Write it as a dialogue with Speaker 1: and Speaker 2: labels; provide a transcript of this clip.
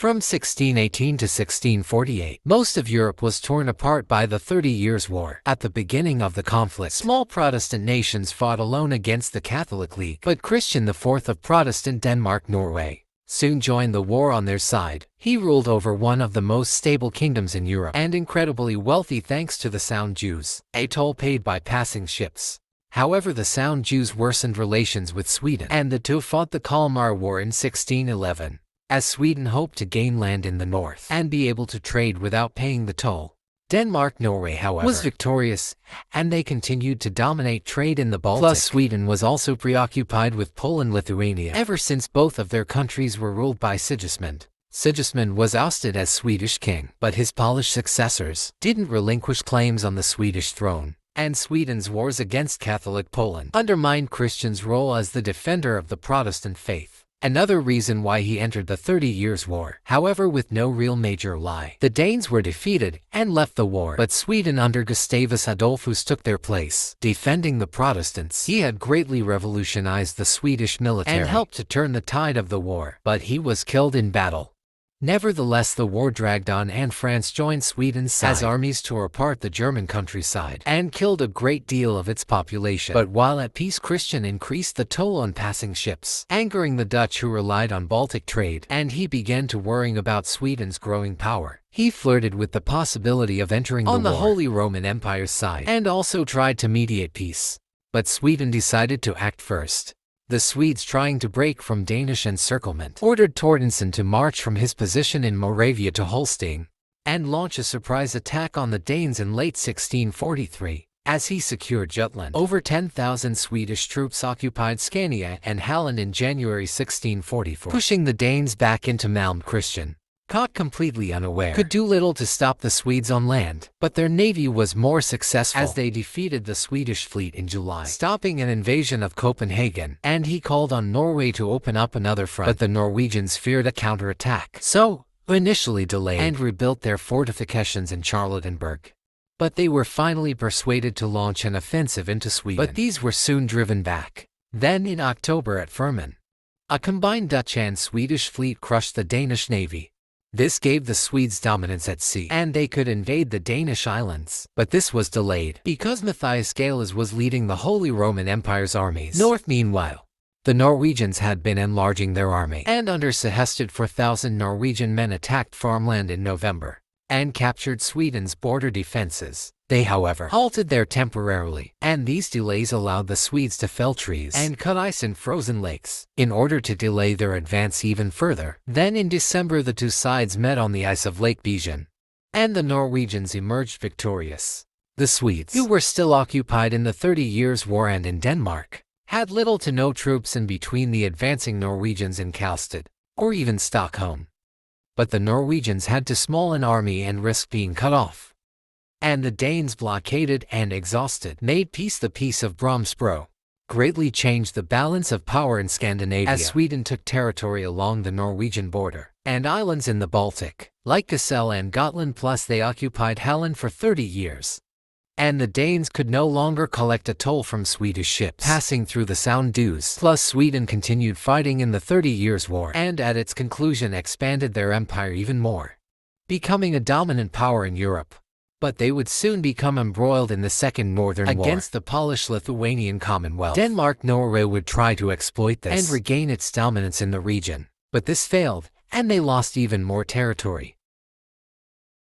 Speaker 1: From 1618 to 1648, most of Europe was torn apart by the 30 Years' War. At the beginning of the conflict, small Protestant nations fought alone against the Catholic League, but Christian IV of Protestant Denmark-Norway soon joined the war on their side. He ruled over one of the most stable kingdoms in Europe and incredibly wealthy thanks to the Sound Jews, a toll paid by passing ships. However, the Sound Jews worsened relations with Sweden, and the two fought the Kalmar War in 1611, as Sweden hoped to gain land in the north and be able to trade without paying the toll. Denmark-Norway, however, was victorious, and they continued to dominate trade in the Baltic. Plus, Sweden was also preoccupied with Poland-Lithuania ever since both of their countries were ruled by Sigismund. Sigismund was ousted as Swedish king, but his Polish successors didn't relinquish claims on the Swedish throne, and Sweden's wars against Catholic Poland undermined Christian's role as the defender of the Protestant faith. Another reason why he entered the 30 Years' War. However, with no real major ally, the Danes were defeated and left the war, but Sweden under Gustavus Adolphus took their place, defending the Protestants. He had greatly revolutionized the Swedish military and helped to turn the tide of the war, but he was killed in battle. Nevertheless, the war dragged on and France joined Sweden's side as armies tore apart the German countryside and killed a great deal of its population. But while at peace, Christian increased the toll on passing ships, angering the Dutch who relied on Baltic trade, and he began to worrying about Sweden's growing power. He flirted with the possibility of entering on the Holy Roman Empire's side and also tried to mediate peace. But Sweden decided to act first. The Swedes, trying to break from Danish encirclement, ordered Torstenson to march from his position in Moravia to Holstein and launch a surprise attack on the Danes in late 1643. As he secured Jutland, over 10,000 Swedish troops occupied Scania and Halland in January 1644, pushing the Danes back into Malmö. Christian, caught completely unaware, could do little to stop the Swedes on land, but their navy was more successful as they defeated the Swedish fleet in July, stopping an invasion of Copenhagen, and he called on Norway to open up another front. But the Norwegians feared a counterattack, so initially delayed and rebuilt their fortifications in Charlottenburg. But they were finally persuaded to launch an offensive into Sweden, but these were soon driven back. Then in October at Fehmarn, a combined Dutch and Swedish fleet crushed the Danish navy. This gave the Swedes dominance at sea, and they could invade the Danish islands. But this was delayed because Matthias Gallas was leading the Holy Roman Empire's armies north. Meanwhile, the Norwegians had been enlarging their army, and under Sehested 4,000 Norwegian men attacked farmland in November and captured Sweden's border defenses. They, however, halted there temporarily, and these delays allowed the Swedes to fell trees and cut ice in frozen lakes in order to delay their advance even further. Then in December, the two sides met on the ice of Lake Bigen, and the Norwegians emerged victorious. The Swedes, who were still occupied in the 30 Years' War and in Denmark, had little to no troops in between the advancing Norwegians in Karlstad, or even Stockholm. But the Norwegians had too small an army and risked being cut off. And the Danes, blockaded and exhausted, made peace. The Peace of Brömsebro greatly changed the balance of power in Scandinavia, as Sweden took territory along the Norwegian border and islands in the Baltic, like Cassel and Gotland. Plus, they occupied Halland for 30 years. And the Danes could no longer collect a toll from Swedish ships passing through the Sound dues. Plus, Sweden continued fighting in the 30 Years' War, and at its conclusion expanded their empire even more, becoming a dominant power in Europe. But they would soon become embroiled in the Second Northern War against the Polish-Lithuanian Commonwealth. Denmark-Norway would try to exploit this and regain its dominance in the region, but this failed, and they lost even more territory.